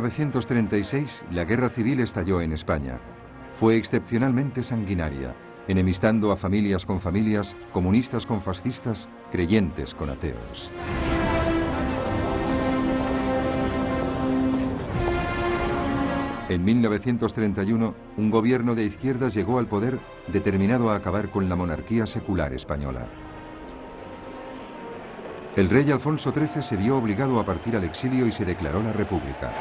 1936, la guerra civil estalló en España. Fue excepcionalmente sanguinaria, enemistando a familias con familias, comunistas con fascistas, creyentes con ateos. En 1931, un gobierno de izquierdas llegó al poder determinado a acabar con la monarquía secular española. El rey Alfonso XIII se vio obligado a partir al exilio y se declaró la República.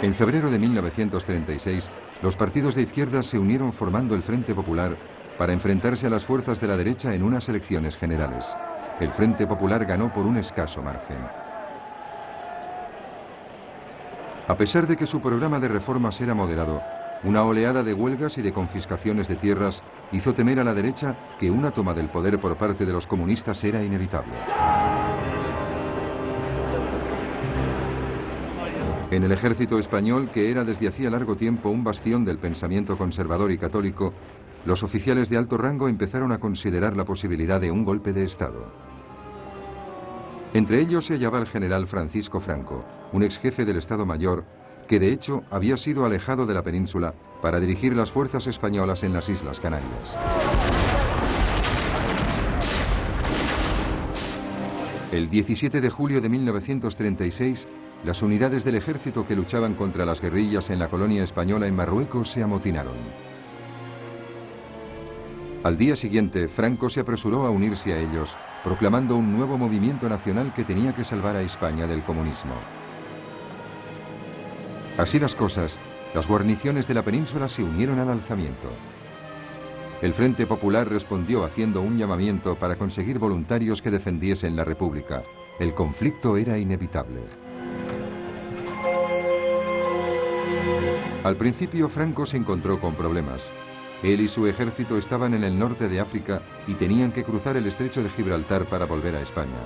En febrero de 1936, los partidos de izquierdas se unieron formando el Frente Popular para enfrentarse a las fuerzas de la derecha en unas elecciones generales. El Frente Popular ganó por un escaso margen. A pesar de que su programa de reformas era moderado, una oleada de huelgas y de confiscaciones de tierras hizo temer a la derecha que una toma del poder por parte de los comunistas era inevitable. En el ejército español, que era desde hacía largo tiempo un bastión del pensamiento conservador y católico, los oficiales de alto rango empezaron a considerar la posibilidad de un golpe de Estado. Entre ellos se hallaba el general Francisco Franco, un ex jefe del Estado Mayor, que de hecho había sido alejado de la península para dirigir las fuerzas españolas en las Islas Canarias. El 17 de julio de 1936, las unidades del ejército que luchaban contra las guerrillas en la colonia española en Marruecos se amotinaron. Al día siguiente, Franco se apresuró a unirse a ellos, proclamando un nuevo movimiento nacional que tenía que salvar a España del comunismo. Así las cosas, las guarniciones de la península se unieron al alzamiento. El Frente Popular respondió haciendo un llamamiento para conseguir voluntarios que defendiesen la República. El conflicto era inevitable. Al principio, Franco se encontró con problemas. Él y su ejército estaban en el norte de África y tenían que cruzar el estrecho de Gibraltar para volver a España.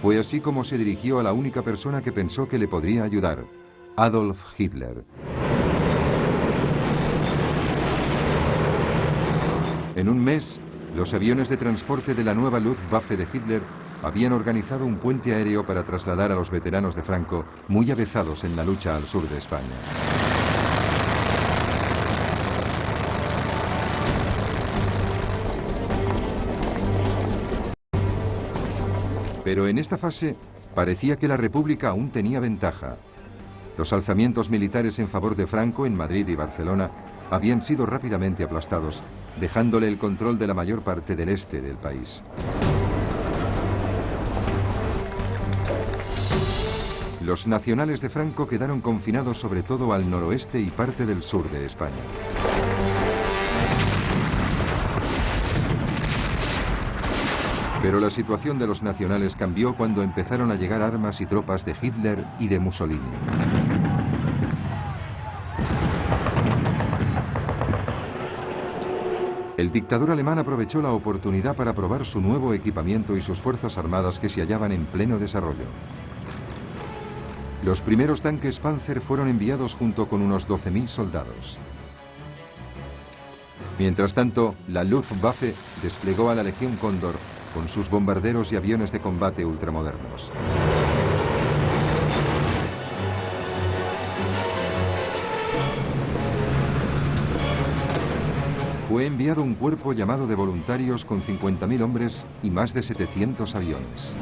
Fue así como se dirigió a la única persona que pensó que le podría ayudar: Adolf Hitler. En un mes, los aviones de transporte de la nueva Luftwaffe de Hitler habían organizado un puente aéreo para trasladar a los veteranos de Franco, muy avezados en la lucha al sur de España. Pero en esta fase parecía que la República aún tenía ventaja. Los alzamientos militares en favor de Franco en Madrid y Barcelona habían sido rápidamente aplastados, dejándole el control de la mayor parte del este del país. Los nacionales de Franco quedaron confinados sobre todo al noroeste y parte del sur de España. Pero la situación de los nacionales cambió cuando empezaron a llegar armas y tropas de Hitler y de Mussolini. El dictador alemán aprovechó la oportunidad para probar su nuevo equipamiento y sus fuerzas armadas que se hallaban en pleno desarrollo. Los primeros tanques Panzer fueron enviados junto con unos 12.000 soldados. Mientras tanto, la Luftwaffe desplegó a la Legión Cóndor con sus bombarderos y aviones de combate ultramodernos. Fue enviado un cuerpo llamado de voluntarios con 50.000 hombres y más de 700 aviones.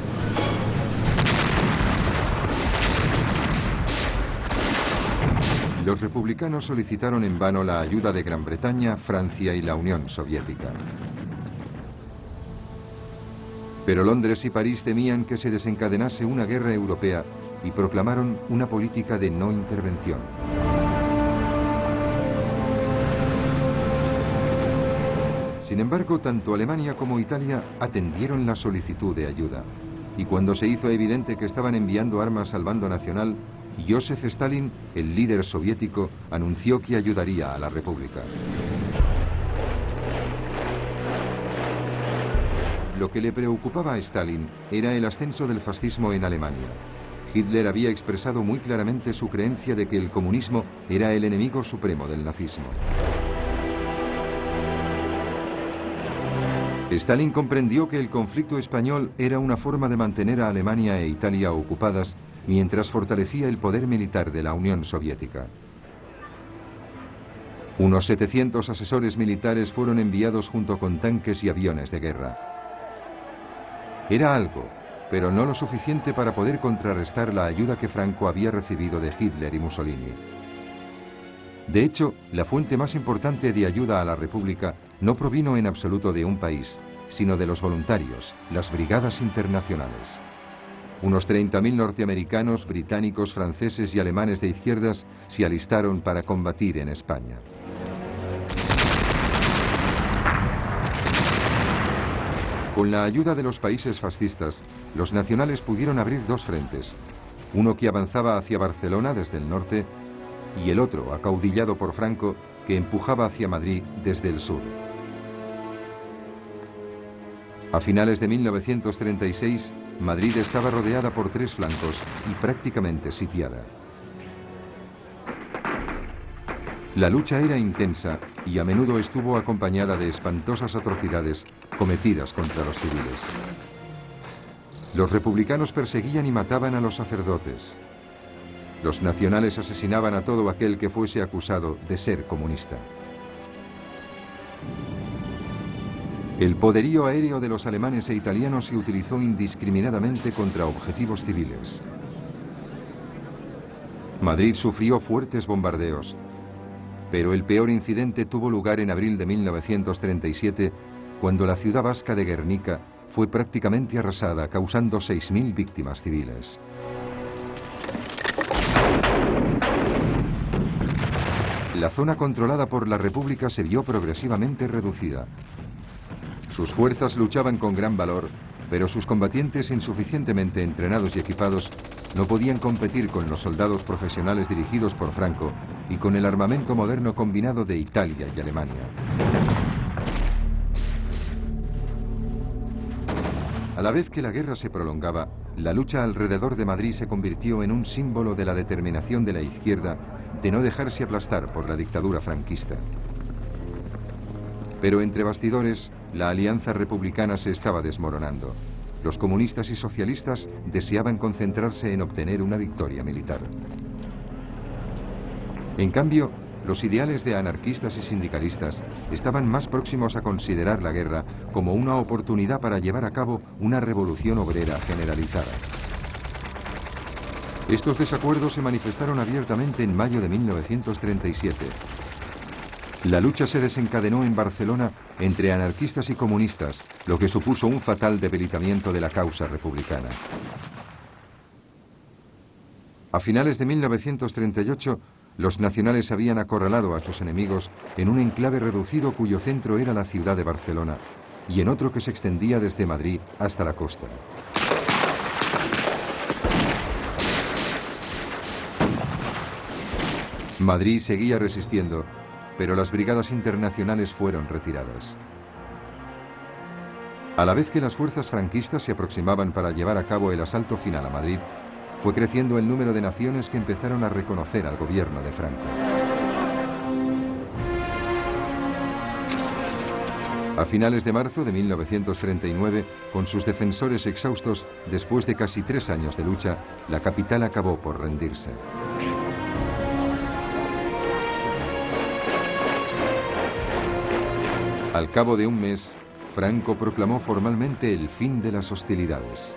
Los republicanos solicitaron en vano la ayuda de Gran Bretaña, Francia y la Unión Soviética. Pero Londres y París temían que se desencadenase una guerra europea y proclamaron una política de no intervención. Sin embargo, tanto Alemania como Italia atendieron la solicitud de ayuda. Y cuando se hizo evidente que estaban enviando armas al bando nacional, Joseph Stalin, el líder soviético, anunció que ayudaría a la República. Lo que le preocupaba a Stalin era el ascenso del fascismo en Alemania. Hitler había expresado muy claramente su creencia de que el comunismo era el enemigo supremo del nazismo. Stalin comprendió que el conflicto español era una forma de mantener a Alemania e Italia ocupadas mientras fortalecía el poder militar de la Unión Soviética. Unos 700 asesores militares fueron enviados junto con tanques y aviones de guerra. Era algo, pero no lo suficiente para poder contrarrestar la ayuda que Franco había recibido de Hitler y Mussolini. De hecho, la fuente más importante de ayuda a la República no provino en absoluto de un país, sino de los voluntarios, las brigadas internacionales. Unos 30.000 norteamericanos, británicos, franceses y alemanes de izquierdas se alistaron para combatir en España. Con la ayuda de los países fascistas, los nacionales pudieron abrir dos frentes, uno que avanzaba hacia Barcelona desde el norte y el otro, acaudillado por Franco, que empujaba hacia Madrid desde el sur. A finales de 1936, Madrid estaba rodeada por tres flancos y prácticamente sitiada. La lucha era intensa y a menudo estuvo acompañada de espantosas atrocidades cometidas contra los civiles. Los republicanos perseguían y mataban a los sacerdotes. Los nacionales asesinaban a todo aquel que fuese acusado de ser comunista. El poderío aéreo de los alemanes e italianos se utilizó indiscriminadamente contra objetivos civiles. Madrid sufrió fuertes bombardeos, pero el peor incidente tuvo lugar en abril de 1937, cuando la ciudad vasca de Guernica fue prácticamente arrasada, causando 6.000 víctimas civiles. La zona controlada por la República se vio progresivamente reducida. Sus fuerzas luchaban con gran valor, pero sus combatientes insuficientemente entrenados y equipados no podían competir con los soldados profesionales dirigidos por Franco y con el armamento moderno combinado de Italia y Alemania. A la vez que la guerra se prolongaba, la lucha alrededor de Madrid se convirtió en un símbolo de la determinación de la izquierda de no dejarse aplastar por la dictadura franquista. Pero entre bastidores, la alianza republicana se estaba desmoronando. Los comunistas y socialistas deseaban concentrarse en obtener una victoria militar. En cambio, los ideales de anarquistas y sindicalistas estaban más próximos a considerar la guerra como una oportunidad para llevar a cabo una revolución obrera generalizada. Estos desacuerdos se manifestaron abiertamente en mayo de 1937. La lucha se desencadenó en Barcelona entre anarquistas y comunistas, lo que supuso un fatal debilitamiento de la causa republicana. A finales de 1938, los nacionales habían acorralado a sus enemigos en un enclave reducido cuyo centro era la ciudad de Barcelona y en otro que se extendía desde Madrid hasta la costa. Madrid seguía resistiendo, pero las brigadas internacionales fueron retiradas. A la vez que las fuerzas franquistas se aproximaban para llevar a cabo el asalto final a Madrid, fue creciendo el número de naciones que empezaron a reconocer al gobierno de Franco. A finales de marzo de 1939, con sus defensores exhaustos, después de casi 3 años de lucha, la capital acabó por rendirse. Al cabo de un mes, Franco proclamó formalmente el fin de las hostilidades.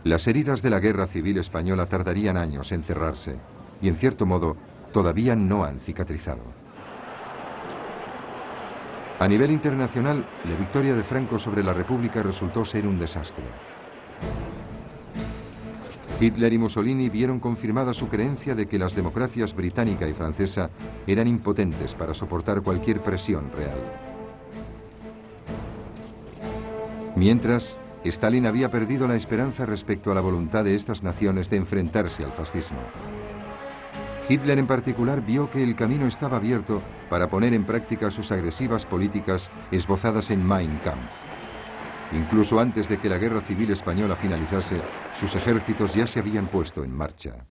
Las heridas de la guerra civil española tardarían años en cerrarse, y en cierto modo, todavía no han cicatrizado. A nivel internacional, la victoria de Franco sobre la República resultó ser un desastre. Hitler y Mussolini vieron confirmada su creencia de que las democracias británica y francesa eran impotentes para soportar cualquier presión real. Mientras, Stalin había perdido la esperanza respecto a la voluntad de estas naciones de enfrentarse al fascismo. Hitler en particular vio que el camino estaba abierto para poner en práctica sus agresivas políticas esbozadas en Mein Kampf. Incluso antes de que la guerra civil española finalizase, sus ejércitos ya se habían puesto en marcha.